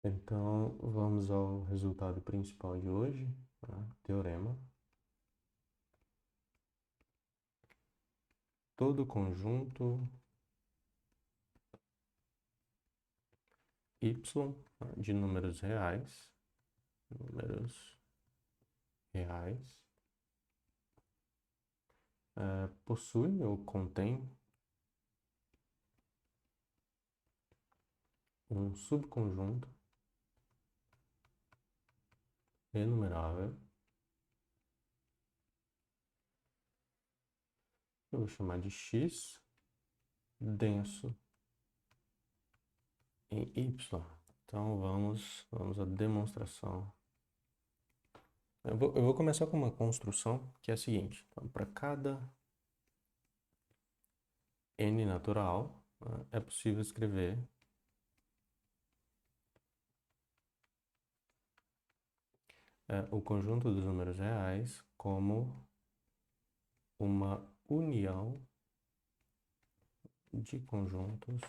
Então, vamos ao resultado principal de hoje, tá? Teorema. Todo conjunto y, tá, de números reais, possui ou contém um subconjunto enumerável. Eu vou chamar de X denso em Y. Então vamos à demonstração. Eu vou começar com uma construção que é a seguinte. Então, para cada n natural, né, é possível escrever o conjunto dos números reais como uma união de conjuntos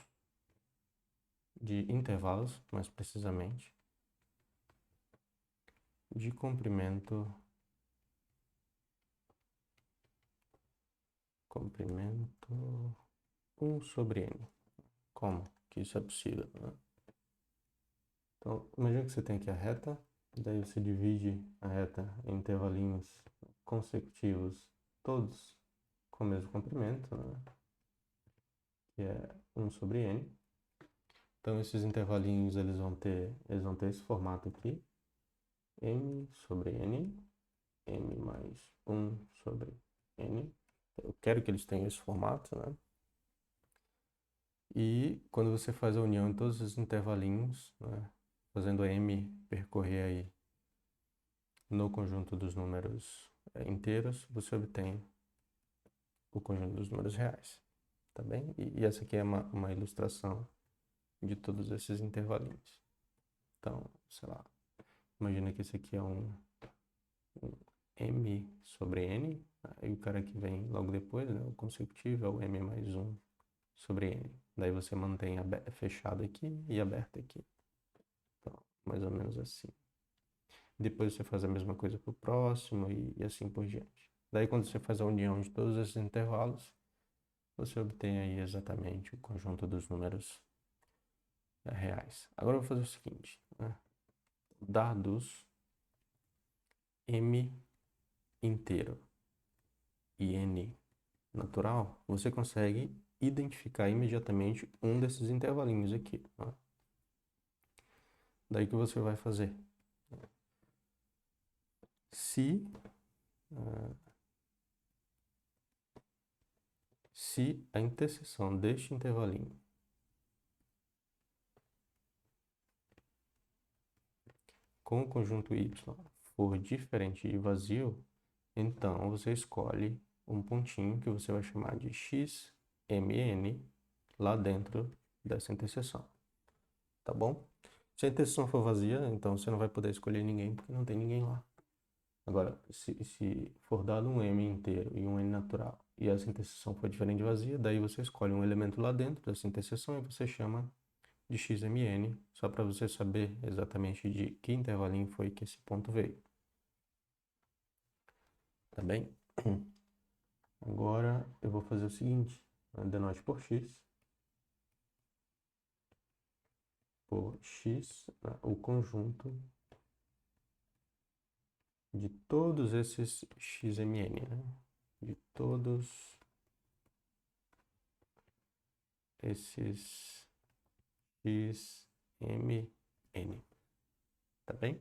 de intervalos, mais precisamente, de comprimento 1 sobre n. Como que isso é possível, né? Então, imagina que você tem aqui a reta, daí você divide a reta em intervalinhos consecutivos, todos com o mesmo comprimento, né? Que é 1 sobre n. Então, esses intervalinhos eles vão ter esse formato aqui, m sobre n, m mais 1 sobre n. Eu quero que eles tenham esse formato, né? E quando você faz a união em todos os intervalinhos, né, fazendo m percorrer aí no conjunto dos números inteiros, você obtém o conjunto dos números reais, tá bem? E essa aqui é uma ilustração de todos esses intervalinhos. Então, sei lá, imagina que esse aqui é um m sobre n, aí o cara que vem logo depois, né, o consecutivo, é o m mais 1 sobre n. Daí você mantém fechado aqui e aberto aqui. Então, mais ou menos assim. Depois você faz a mesma coisa para o próximo e assim por diante. Daí quando você faz a união de todos esses intervalos, você obtém aí exatamente o conjunto dos números reais. Agora eu vou fazer o seguinte, né? Dados m inteiro e n natural, você consegue identificar imediatamente um desses intervalinhos aqui, né? Daí que você vai fazer? Se a interseção deste intervalinho com o conjunto y for diferente de vazio, então você escolhe um pontinho que você vai chamar de xmn lá dentro dessa interseção, tá bom? Se a interseção for vazia, então você não vai poder escolher ninguém porque não tem ninguém lá. Agora, se for dado um m inteiro e um n natural e essa interseção for diferente de vazia, daí você escolhe um elemento lá dentro dessa interseção e você chama de xmn, só para você saber exatamente de que intervalinho foi que esse ponto veio. Tá bem? Agora eu vou fazer o seguinte, denote por x, o conjunto de todos esses xmn, né? De todos esses xmn, tá bem?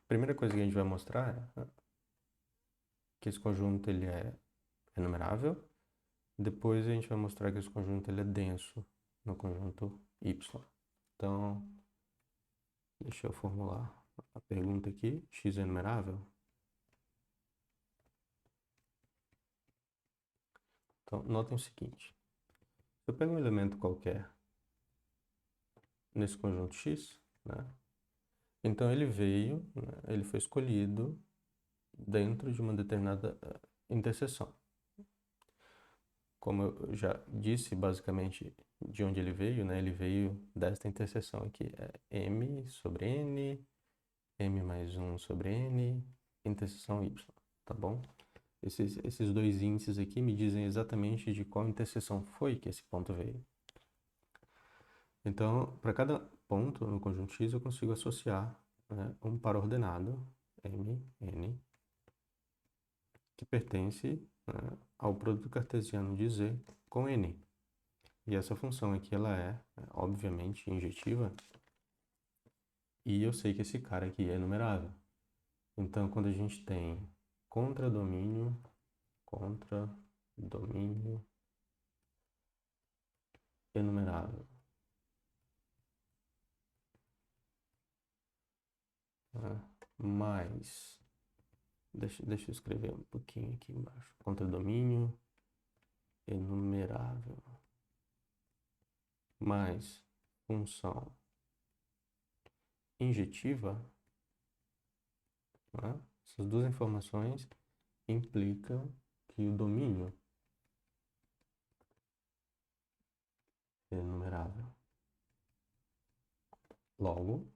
Primeira coisa que a gente vai mostrar é que esse conjunto ele é enumerável. Depois a gente vai mostrar que esse conjunto ele é denso no conjunto y. Então, deixa eu formular a pergunta aqui. X é enumerável? Então, notem o seguinte. Se eu pego um elemento qualquer nesse conjunto X, né? Então ele veio, né, ele foi escolhido dentro de uma determinada interseção. Como eu já disse, basicamente, de onde ele veio, né? Ele veio desta interseção aqui. É M sobre N, M mais 1 sobre N, interseção Y, tá bom? Esses dois índices aqui me dizem exatamente de qual interseção foi que esse ponto veio. Então, para cada ponto no conjunto X, eu consigo associar, né, um par ordenado, M, N, que pertence, né, ao produto cartesiano de Z com N. E essa função aqui, ela é, obviamente, injetiva, e eu sei que esse cara aqui é enumerável. Então, quando a gente tem contradomínio enumerável, né, mais, deixa eu escrever um pouquinho aqui embaixo, contradomínio enumerável, mais função injetiva, né? Essas duas informações implicam que o domínio é enumerável. Logo,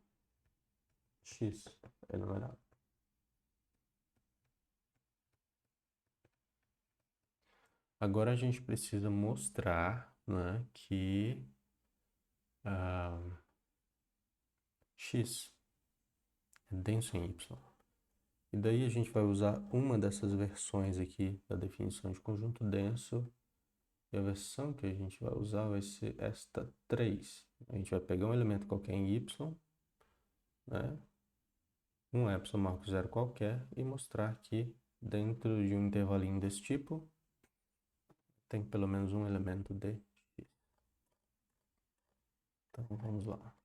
X é enumerável. Agora a gente precisa mostrar, né, que X é denso em Y. E daí a gente vai usar uma dessas versões aqui da definição de conjunto denso. E a versão que a gente vai usar vai ser esta 3. A gente vai pegar um elemento qualquer em Y, né, um epsilon marco zero qualquer, e mostrar que dentro de um intervalinho desse tipo, tem pelo menos um elemento de X. Então, vamos lá.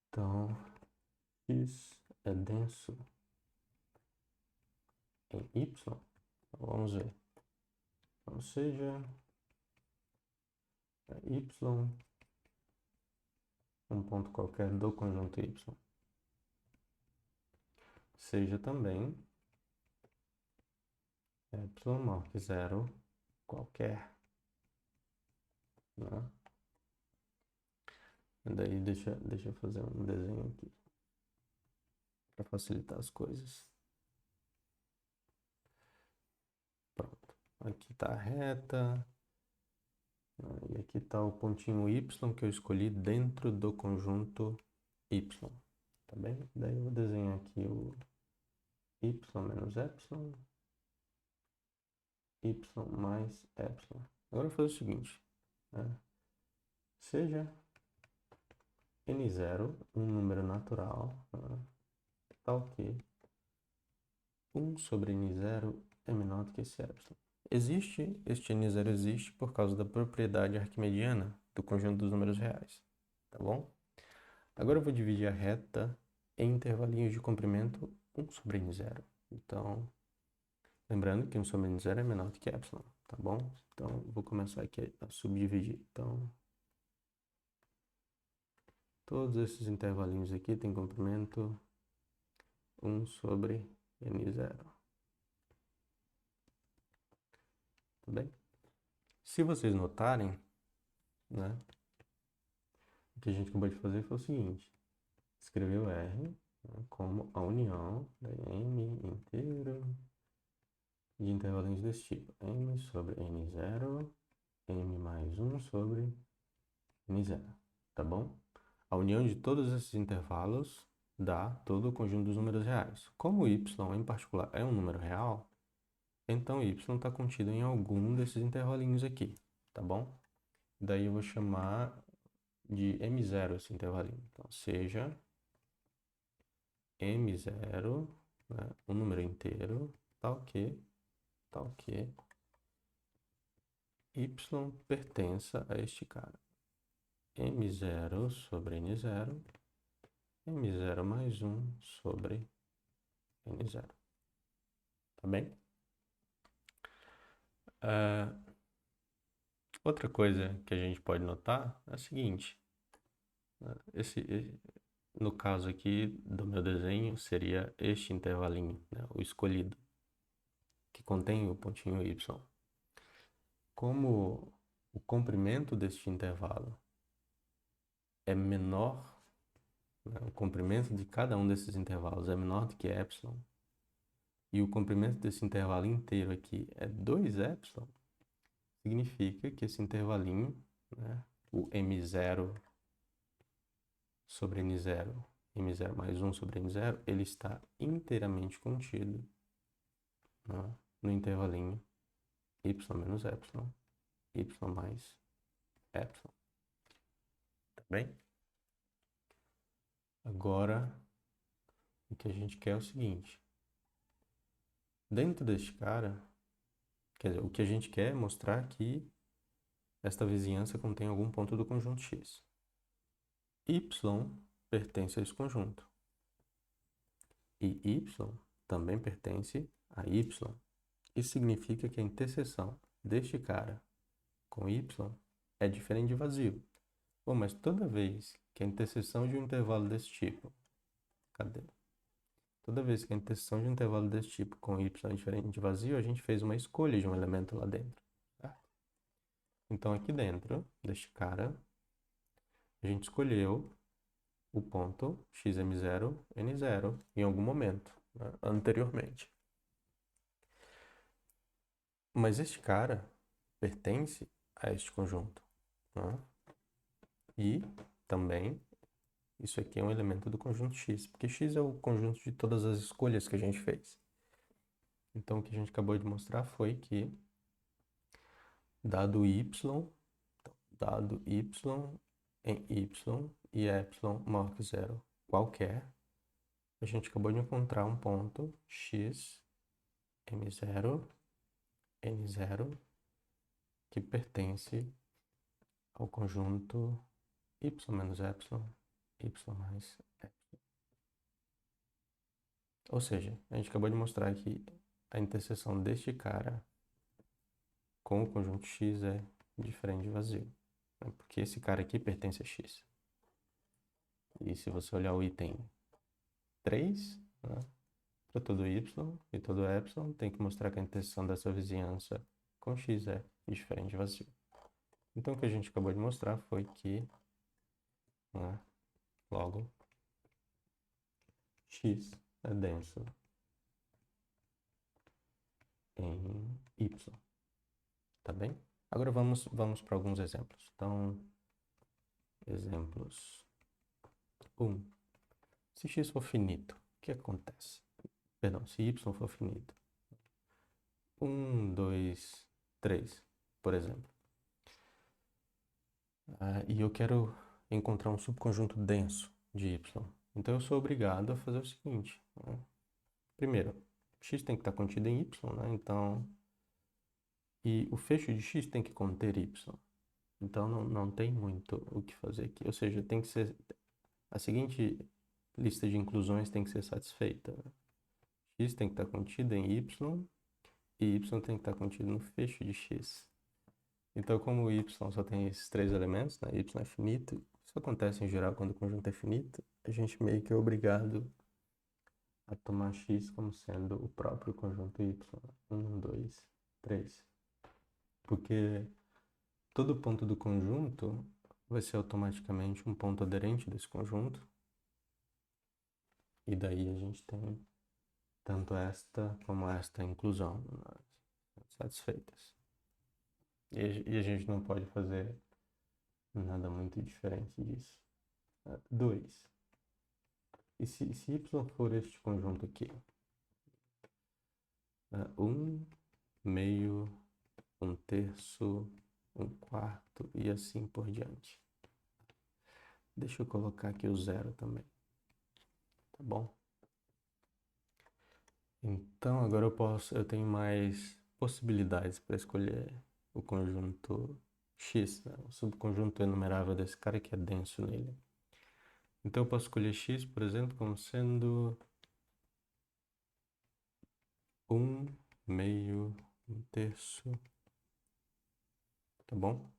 Então, X é denso em Y. Então, vamos ver. Então, seja Y um ponto qualquer do conjunto Y. Seja também epsilon marco zero qualquer, né? E daí deixa eu fazer um desenho aqui para facilitar as coisas. Pronto. Aqui está a reta. E aqui está o pontinho Y que eu escolhi dentro do conjunto Y. Tá bem? Daí eu vou desenhar aqui o Y menos epsilon, Y mais epsilon. Agora eu vou fazer o seguinte, né? Seja N0 um número natural, né, tal que 1 sobre N0 é menor do que esse epsilon. Este N0 existe por causa da propriedade arquimediana do conjunto dos números reais, tá bom? Agora eu vou dividir a reta em intervalinhos de comprimento 1 sobre N0. Então, lembrando que 1 sobre N0 é menor do que epsilon, tá bom? Então, vou começar aqui a subdividir. Então, todos esses intervalinhos aqui têm comprimento 1 sobre N0. Tá bem? Se vocês notarem, né, o que a gente acabou de fazer foi o seguinte. Escreveu R, né, como a união da M inteiro de intervalinhos desse tipo. M sobre N0, M mais 1 sobre N0, tá bom? A união de todos esses intervalos dá todo o conjunto dos números reais. Como y, em particular, é um número real, então y está contido em algum desses intervalinhos aqui, tá bom? Daí eu vou chamar de M0 esse intervalinho. Então, seja M0, né, um número inteiro, tal que y pertença a este cara. M0 sobre N0, M0 mais 1 sobre N0. Tá bem? Outra coisa que a gente pode notar é a seguinte. Né, no caso aqui do meu desenho, seria este intervalinho, né, o escolhido, que contém o pontinho Y. como o comprimento deste intervalo é menor, né, o comprimento de cada um desses intervalos é menor do que epsilon, e o comprimento desse intervalo inteiro aqui é 2 epsilon, significa que esse intervalinho, né, o m0 sobre n0, m0 mais 1 sobre n0, ele está inteiramente contido, né, no intervalinho y menos epsilon, y mais epsilon. Tá bem? Agora, o que a gente quer é o seguinte. Dentro deste cara, quer dizer, o que a gente quer é mostrar que esta vizinhança contém algum ponto do conjunto X. Y pertence a esse conjunto. E Y também pertence a Y. Isso significa que a interseção deste cara com Y é diferente de vazio. Bom, mas toda vez que a interseção de um intervalo desse tipo... Cadê? Toda vez que a interseção de um intervalo desse tipo com Y é diferente de vazio, a gente fez uma escolha de um elemento lá dentro. Certo? Então, aqui dentro deste cara, a gente escolheu o ponto xm0, n0 em algum momento, né, anteriormente. Mas este cara pertence a este conjunto. Né? E também, isso aqui é um elemento do conjunto X, porque X é o conjunto de todas as escolhas que a gente fez. Então, o que a gente acabou de mostrar foi que, dado y em y e epsilon maior que zero qualquer, a gente acabou de encontrar um ponto x, m0, n0, que pertence ao conjunto y menos epsilon, y mais epsilon. Ou seja, a gente acabou de mostrar que a interseção deste cara com o conjunto x é diferente de vazio, né? Porque esse cara aqui pertence a x. E se você olhar o item 3, né, para todo y e todo epsilon, tem que mostrar que a interseção dessa vizinhança com x é diferente de vazio. Então, o que a gente acabou de mostrar foi que, né, logo, x é denso em y. Tá bem? Agora vamos para alguns exemplos. Então, exemplos 1. Se x for finito, o que acontece? Perdão, se y for finito. 1, 2, 3, por exemplo. E eu quero encontrar um subconjunto denso de y. Então, eu sou obrigado a fazer o seguinte. Né? Primeiro, x tem que estar contido em y, né? Então, e o fecho de x tem que conter y. Então, não tem muito o que fazer aqui. Ou seja, tem que ser... A seguinte lista de inclusões tem que ser satisfeita. Né? X tem que estar contido em y e y tem que estar contido no fecho de x. Então, como o y só tem esses 3 elementos, né? Y é finito, isso acontece em geral quando o conjunto é finito, a gente meio que é obrigado a tomar x como sendo o próprio conjunto y. 1, 2, 3. Porque todo ponto do conjunto vai ser automaticamente um ponto aderente desse conjunto. E daí a gente tem tanto esta como esta inclusão, né, satisfeitas. E a gente não pode fazer nada muito diferente disso. 2. E se y for este conjunto aqui? 1, meio, 1/3, 1/4 e assim por diante. Deixa eu colocar aqui o 0 também. Tá bom? Então agora eu tenho mais possibilidades para escolher o conjunto X, né? O subconjunto enumerável desse cara que é denso nele. Então eu posso escolher X, por exemplo, como sendo 1, meio, 1/3, tá bom?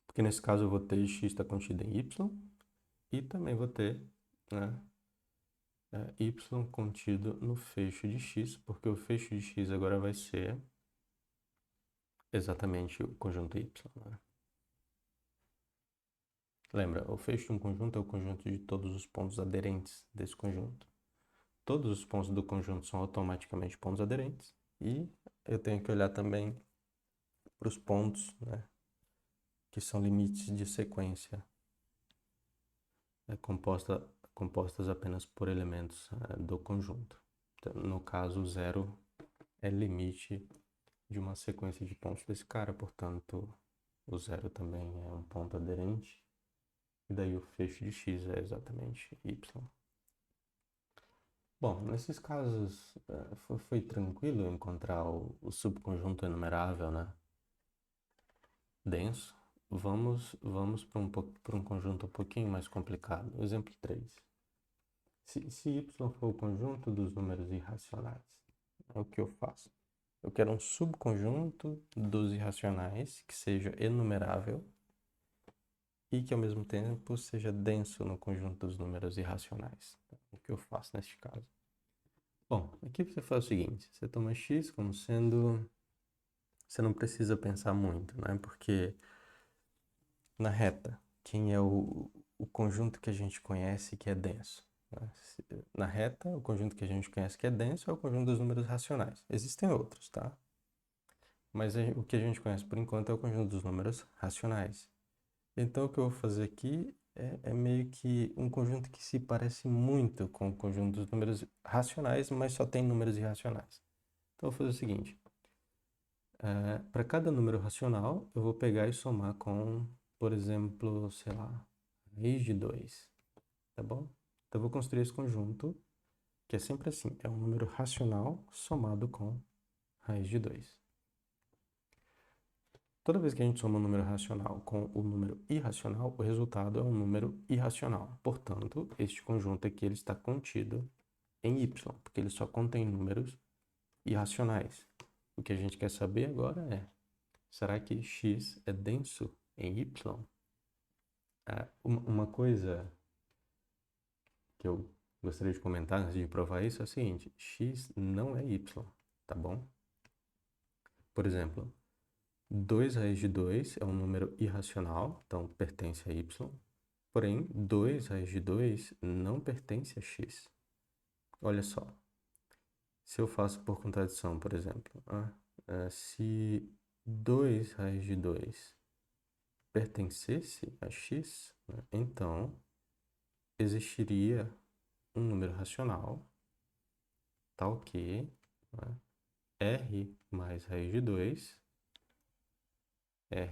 Porque nesse caso eu vou ter x está contido em y e também vou ter, né, y contido no fecho de x, porque o fecho de x agora vai ser exatamente o conjunto Y, né? Lembra, o fecho de um conjunto é o conjunto de todos os pontos aderentes desse conjunto. Todos os pontos do conjunto são automaticamente pontos aderentes e eu tenho que olhar também para os pontos, né, que são limites de sequência compostas apenas por elementos do conjunto. Então, no caso, o zero é limite de uma sequência de pontos desse cara, portanto, o zero também é um ponto aderente. E daí o fecho de x é exatamente y. Bom, nesses casos foi tranquilo encontrar o subconjunto enumerável, né? Denso. Vamos para um conjunto um pouquinho mais complicado. Exemplo 3. Se y for o conjunto dos números irracionais, é o que eu faço? Eu quero um subconjunto dos irracionais que seja enumerável e que ao mesmo tempo seja denso no conjunto dos números irracionais. Então, o que eu faço neste caso? Bom, aqui você faz o seguinte, você toma x como sendo... Você não precisa pensar muito, né? Porque na reta, quem é o conjunto que a gente conhece que é denso? Né? Na reta, o conjunto que a gente conhece que é denso é o conjunto dos números racionais. Existem outros, tá? Mas o que a gente conhece por enquanto é o conjunto dos números racionais. Então, o que eu vou fazer aqui é meio que um conjunto que se parece muito com o conjunto dos números racionais, mas só tem números irracionais. Então, eu vou fazer o seguinte. Para cada número racional, eu vou pegar e somar com, por exemplo, sei lá, raiz de 2, tá bom? Então, eu vou construir esse conjunto, que é sempre assim, é um número racional somado com raiz de 2. Toda vez que a gente soma um número racional com o número irracional, o resultado é um número irracional. Portanto, este conjunto aqui ele está contido em y, porque ele só contém números irracionais. O que a gente quer saber agora é, será que x é denso em y? Uma coisa que eu gostaria de comentar antes de provar isso é o seguinte, x não é y, tá bom? Por exemplo, 2 raiz de 2 é um número irracional, então pertence a y. Porém, 2 raiz de 2 não pertence a x. Olha só, se eu faço por contradição, por exemplo, se 2 raiz de 2 pertencesse a x, né, então existiria um número racional tal que, né, r mais raiz de 2 é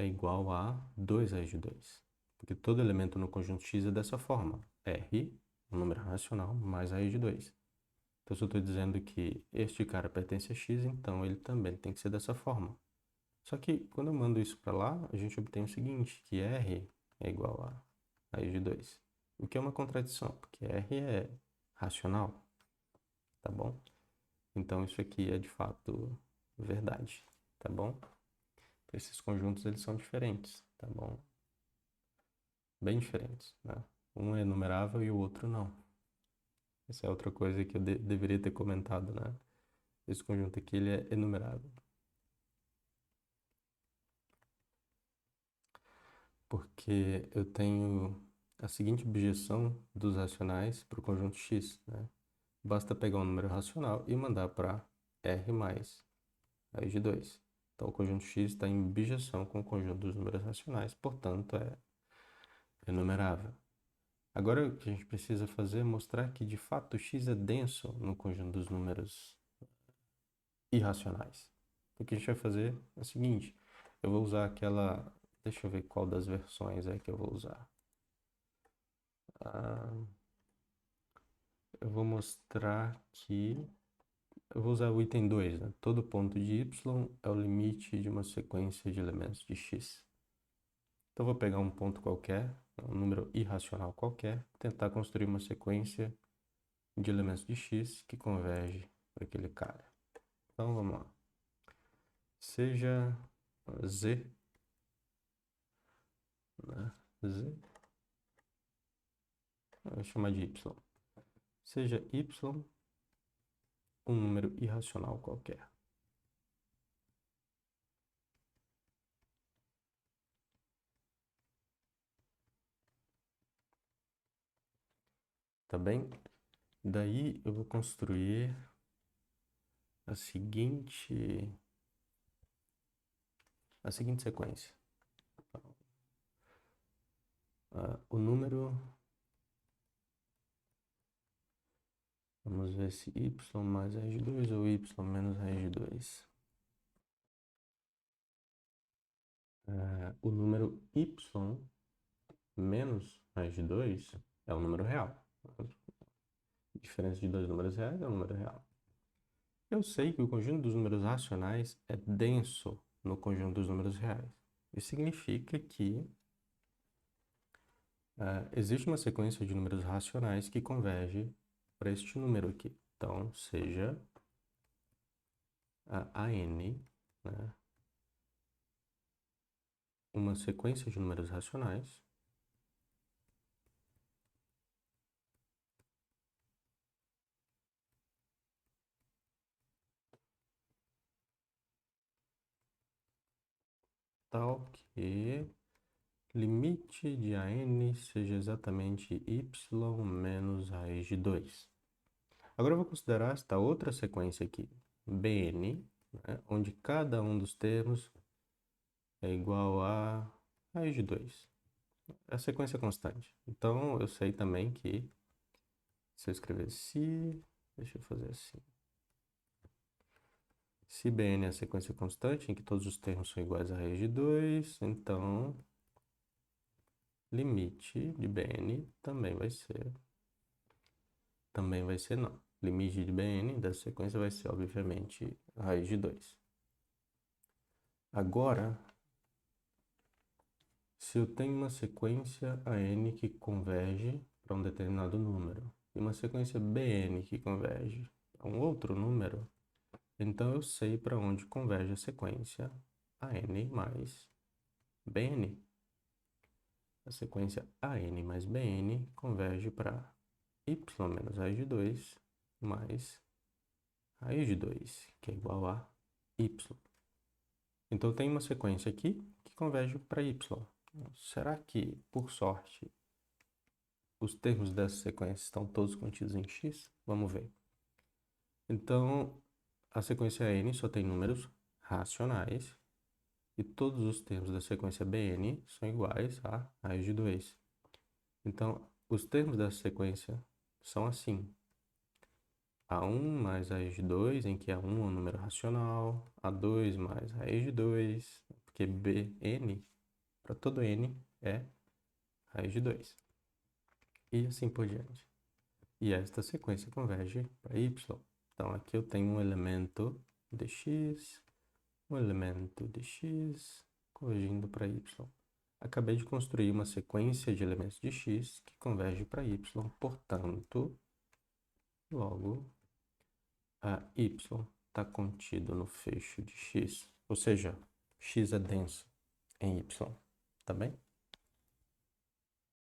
igual a 2 raiz de 2. Porque todo elemento no conjunto x é dessa forma. R, um número racional, mais raiz de 2. Então, se eu estou dizendo que este cara pertence a x, então ele também tem que ser dessa forma. Só que, quando eu mando isso para lá, a gente obtém o seguinte, que R é igual a raiz de 2. O que é uma contradição, porque R é racional, tá bom? Então, isso aqui é, de fato, verdade, tá bom? Esses conjuntos, eles são diferentes, tá bom? Bem diferentes, né? Um é enumerável e o outro não. Essa é outra coisa que eu deveria ter comentado, né? Esse conjunto aqui, ele é enumerável. Porque eu tenho a seguinte objeção dos racionais para o conjunto x, né? Basta pegar um número racional e mandar para R mais raiz de 2. Então, o conjunto x está em objeção com o conjunto dos números racionais, portanto, é enumerável. Agora, o que a gente precisa fazer é mostrar que, de fato, x é denso no conjunto dos números irracionais. O que a gente vai fazer é o seguinte, eu vou usar aquela... Deixa eu ver qual das versões é que eu vou usar. Eu vou mostrar que... Eu vou usar o item 2, né? Todo ponto de y é o limite de uma sequência de elementos de x. Então, eu vou pegar um ponto qualquer, um número irracional qualquer, tentar construir uma sequência de elementos de x que converge para aquele cara. Então, vamos lá. Seja z, né? Z, eu vou chamar de y. Seja y um número irracional qualquer. Tá bem? Daí eu vou construir a seguinte sequência. O número, vamos ver se y mais raiz de 2 ou y menos raiz de 2. O número y menos raiz de 2 é um número real. A diferença de dois números reais é um número real. Eu sei que o conjunto dos números racionais é denso no conjunto dos números reais. Isso significa que existe uma sequência de números racionais que converge para este número aqui. Então, seja a n, né, uma sequência de números racionais tal que limite de AN seja exatamente y menos raiz de 2. Agora eu vou considerar esta outra sequência aqui, Bn, né, onde cada um dos termos é igual a raiz de 2. É a sequência constante. Então, eu sei também que, se eu escrever se, deixa eu fazer assim. Se Bn é a sequência constante, em que todos os termos são iguais a raiz de 2, então limite de Bn também vai ser não. Limite de Bn dessa sequência vai ser, obviamente, raiz de 2. Agora, se eu tenho uma sequência AN que converge para um determinado número e uma sequência Bn que converge a um outro número, então eu sei para onde converge a sequência AN mais Bn. A sequência AN mais Bn converge para y menos raiz de 2 mais raiz de 2, que é igual a y. Então, tem uma sequência aqui que converge para y. Será que, por sorte, os termos dessa sequência estão todos contidos em x? Vamos ver. Então, a sequência n só tem números racionais e todos os termos da sequência Bn são iguais a raiz de 2. Então, os termos dessa sequência são assim. A1 mais raiz de 2, em que A1 é um número racional, A2 mais raiz de 2, porque Bn, para todo n, é raiz de 2. E assim por diante. E esta sequência converge para y. Então, aqui eu tenho um elemento de x, um elemento de x, convergindo para y. Acabei de construir uma sequência de elementos de x que converge para y, portanto, logo, a y está contido no feixe de x, ou seja, x é denso em y, tá bem?